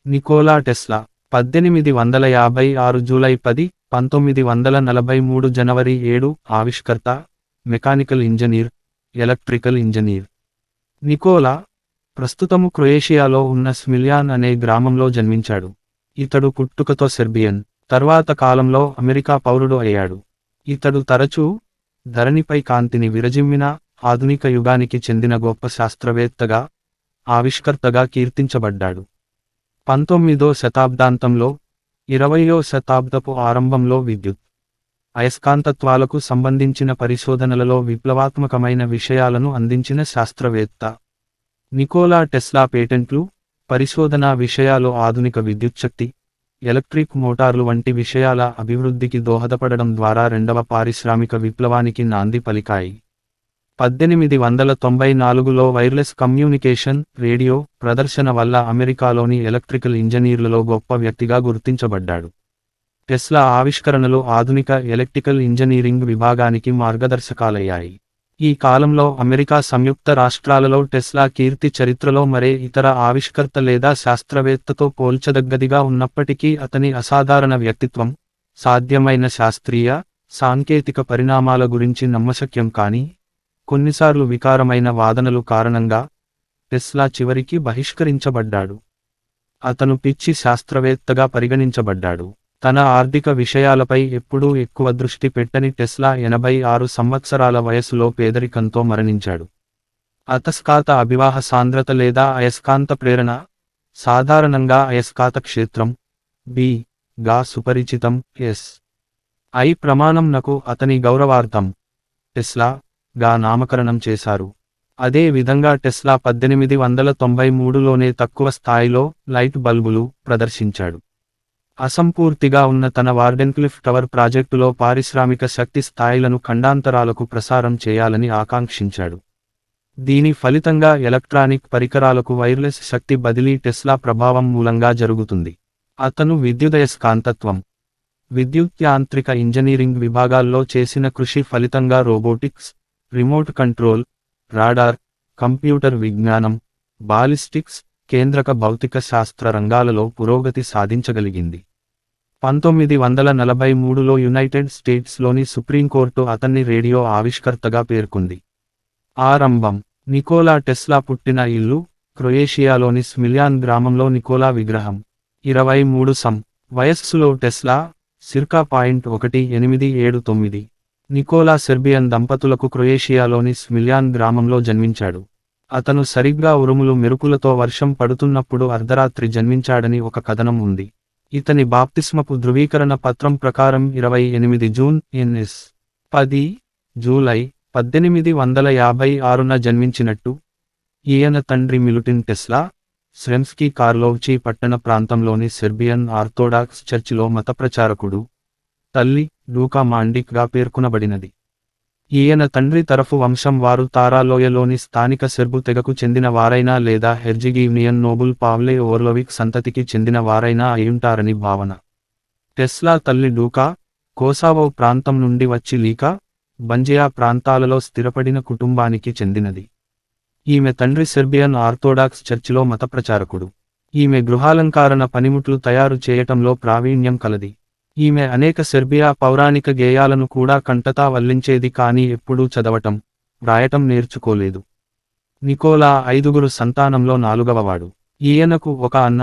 Nicola Tesla 1856 July 10, 1943 జనవరి 7 ఆవిష్కర్త, mechanical engineer, electrical engineer. Nikola, ప్రస్తుతము క్రొయేషియాలో ఉన్న స్మిల్యాన్ అనే గ్రామంలో జన్మించాడు. ఇతడు పుట్టుకతో సెర్బియన్, తర్వాత కాలంలో అమెరికా పౌరుడు అయ్యాడు. ఇతడు తరచూ ధరణిపై కాంతిని విరజిమ్మిన ఆధునిక యుగానికి చెందిన గొప్ప శాస్త్రవేత్తగా, ఆవిష్కర్తగా కీర్తించబడ్డాడు. 19వ శతాబ్దాంతంలో, 20వ శతాబ్దపు ఆరంభంలో విద్యుత్, అయస్కాంతత్వాలకు సంబంధించిన పరిశోధనలలో విప్లవాత్మకమైన విషయాలను అందించిన శాస్త్రవేత్త. నికోలా టెస్లా పేటెంట్లు, పరిశోధనా విషయాలు ఆధునిక విద్యుచ్ఛక్తి, ఎలక్ట్రిక్ మోటార్లు వంటి విషయాల అభివృద్ధికి దోహదపడడం ద్వారా రెండవ పారిశ్రామిక విప్లవానికి నాంది పలికాయి. 1894లో వైర్లెస్ కమ్యూనికేషన్, రేడియో ప్రదర్శన వల్ల అమెరికాలోని ఎలక్ట్రికల్ ఇంజనీర్లలో గొప్ప వ్యక్తిగా గుర్తించబడ్డాడు. టెస్లా ఆవిష్కరణలు ఆధునిక ఎలక్ట్రికల్ ఇంజనీరింగ్ విభాగానికి మార్గదర్శకాలయ్యాయి. ఈ కాలంలో అమెరికా సంయుక్త రాష్ట్రాలలో టెస్లా కీర్తి చరిత్రలో మరే ఇతర ఆవిష్కర్త లేదా శాస్త్రవేత్తతో పోల్చదగ్గదిగా ఉన్నప్పటికీ అతని అసాధారణ వ్యక్తిత్వం, సాధ్యమైన శాస్త్రీయ, సాంకేతిక పరిణామాల గురించి నమ్మశక్యం కాని, కొన్నిసార్లు వికారమైన వాదనలు కారణంగా టెస్లా చివరికి బహిష్కరించబడ్డాడు. అతను పిచ్చి శాస్త్రవేత్తగా పరిగణించబడ్డాడు. తన ఆర్థిక విషయాలపై ఎప్పుడూ ఎక్కువ దృష్టి పెట్టని టెస్లా 86 సంవత్సరాల వయసులో పేదరికంతో మరణించాడు. అతస్కాత అభివాహ సాంద్రత లేదా అయస్కాంత ప్రేరణ, సాధారణంగా అయస్కాత క్షేత్రం B గా సుపరిచితం, SI ప్రమాణం నకు అతని గౌరవార్థం టెస్లా గా నామకరణం చేశారు. అదే విధంగా టెస్లా 1893లోనే తక్కువ స్థాయిలో లైట్ బల్బులు ప్రదర్శించాడు. అసంపూర్తిగా ఉన్న తన వార్డెన్క్లిఫ్ టవర్ ప్రాజెక్టులో పారిశ్రామిక శక్తి స్థాయిలను ఖండాంతరాలకు ప్రసారం చేయాలని ఆకాంక్షించాడు. దీని ఫలితంగా ఎలక్ట్రానిక్ పరికరాలకు వైర్లెస్ శక్తి బదిలీ టెస్లా ప్రభావం మూలంగా జరుగుతుంది. అతను విద్యుదయస్కాంతత్వం, విద్యుత్యాంత్రిక ఇంజనీరింగ్ విభాగాల్లో చేసిన కృషి ఫలితంగా robotics, remote control, radar, computer విజ్ఞానం, బాలిస్టిక్స్, కేంద్రక భౌతిక శాస్త్ర రంగాలలో పురోగతి సాధించగలిగింది. 1943లో యునైటెడ్ స్టేట్స్లోని సుప్రీంకోర్టు అతన్ని రేడియో ఆవిష్కర్తగా పేర్కొంది. ఆరంభం. నికోలా టెస్లా పుట్టిన ఇల్లు, క్రొయేషియాలోని స్మిల్యాన్ గ్రామంలో నికోలా విగ్రహం. 23 వయస్సులో టెస్లా, circa .1879. నికోలా సెర్బియన్ దంపతులకు క్రొయేషియాలోని స్మిల్యాన్ గ్రామంలో జన్మించాడు. అతను సరిగ్గా ఉరుములు మెరుపులతో వర్షం పడుతున్నప్పుడు అర్ధరాత్రి జన్మించాడని ఒక కథనం ఉంది. ఇతని బాప్తిస్మపు ధృవీకరణ పత్రం ప్రకారం 28 జూన్ NS 10 జూలై 1856న జన్మించినట్టు. ఈయన తండ్రి మిలుటిన్ టెస్లా, స్రెమ్స్కీ కార్లోవ్చి పట్టణ ప్రాంతంలోని సెర్బియన్ ఆర్థోడాక్స్ చర్చిలో మతప్రచారకుడు, తల్లి లూకా మాండిక్ గా పేర్కొనబడినది. ఈయన తండ్రి తరఫు వంశం వారు తారాలోయలోని స్థానిక సెర్బు తెగకు చెందిన వారైనా లేదా హెర్జిగీవ్నియన్ నోబుల్ పావ్లే ఓర్లోవిక్ సంతతికి చెందిన వారైనా అయుంటారని భావన. టెస్లా తల్లి లూకా, కోసావో ప్రాంతం నుండి వచ్చి లీకా, బంజియా ప్రాంతాలలో స్థిరపడిన కుటుంబానికి చెందినది. ఈమె తండ్రి సెర్బియన్ ఆర్థోడాక్స్ చర్చిలో మతప్రచారకుడు. ఈమె గృహాలంకారణ పనిముట్లు తయారు చేయటంలో ప్రావీణ్యం కలది. ఈమె అనేక సెర్బియా పౌరాణిక గేయాలను కూడా కంటతా వల్లించేది కానీ ఎప్పుడూ చదవటం, వ్రాయటం నేర్చుకోలేదు. నికోలా 5 సంతానంలో 4వవాడు. ఈయనకు ఒక అన్న,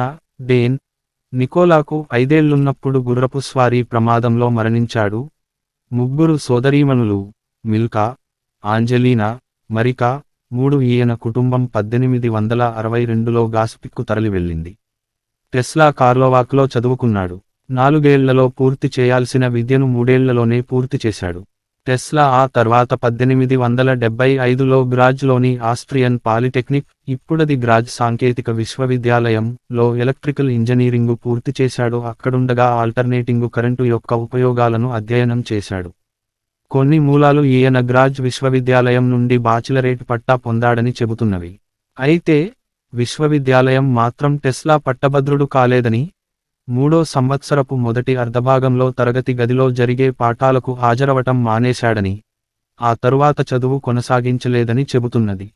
డేన్. నికోలాకు 5 ఏళ్లున్నప్పుడు గుర్రపు స్వారీ ప్రమాదంలో మరణించాడు. 3 సోదరీమణులు, మిల్కా, ఆంజెలీనా, మరికా. 3 ఈయన కుటుంబం 1862లో గాస్పిక్కు తరలివెళ్ళింది. టెస్లా కార్లోవాక్లో చదువుకున్నాడు. 4 ఏళ్లలో పూర్తి చేయాల్సిన విద్యను 3 ఏళ్లలోనే పూర్తి చేశాడు. టెస్లా ఆ తర్వాత 1875లో గ్రాజ్లోని ఆస్ట్రియన్ పాలిటెక్నిక్, ఇప్పుడది గ్రాజ్ సాంకేతిక విశ్వవిద్యాలయం లో ఎలక్ట్రికల్ ఇంజనీరింగు పూర్తి చేశాడు. అక్కడుండగా ఆల్టర్నేటింగు కరెంటు యొక్క ఉపయోగాలను అధ్యయనం చేశాడు. కొన్ని మూలాలు ఈయన గ్రాజ్ విశ్వవిద్యాలయం నుండి బాచిలరేట్ పట్టా పొందాడని చెబుతున్నవి. అయితే విశ్వవిద్యాలయం మాత్రం టెస్లా పట్టభద్రుడు కాలేదని, 3వ సంవత్సరపు మొదటి అర్ధభాగంలో తరగతి గదిలో జరిగే పాఠాలకు హాజరవటం మానేశాడని, ఆ తరువాత చదువు కొనసాగించలేదని చెబుతున్నది.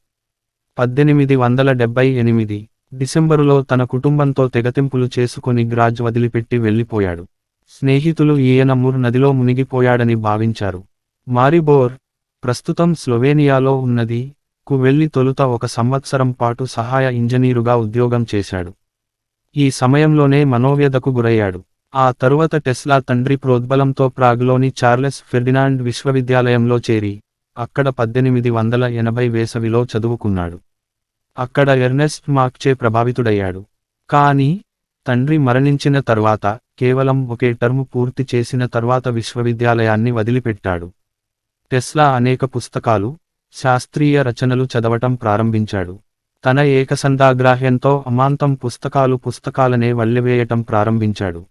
1878 డిసెంబరులో తన కుటుంబంతో తెగతింపులు చేసుకొని గ్రాజ్ వదిలిపెట్టి వెళ్ళిపోయాడు. స్నేహితులు ఈయన ముర్ నదిలో మునిగిపోయాడని భావించారు. మారిబోర్, ప్రస్తుతం స్లొవేనియాలో ఉన్నది, కు వెళ్లి తొలుత 1 సంవత్సరం పాటు సహాయ ఇంజనీరుగా ఉద్యోగం చేశాడు. ఈ సమయంలోనే మనోవ్యధకు గురయ్యాడు. ఆ తరువాత టెస్లా తండ్రి ప్రోద్బలంతో ప్రాగ్లోని చార్లెస్ ఫెర్డినాండ్ విశ్వవిద్యాలయంలో చేరి, అక్కడ 1880 వేసవిలో చదువుకున్నాడు. అక్కడ ఎర్నెస్ట్ మాక్చే ప్రభావితుడయ్యాడు. కానీ, తండ్రి మరణించిన తర్వాత, కేవలం ఒకే టర్ము పూర్తి చేసిన తర్వాత విశ్వవిద్యాలయాన్ని వదిలిపెట్టాడు. టెస్లా అనేక పుస్తకాలు, శాస్త్రీయ రచనలు చదవటం ప్రారంభించాడు. తన ఏకసంధాగ్రాహ్యంతో అమాంతం పుస్తకాలనే వల్లెవేయటం ప్రారంభించాడు.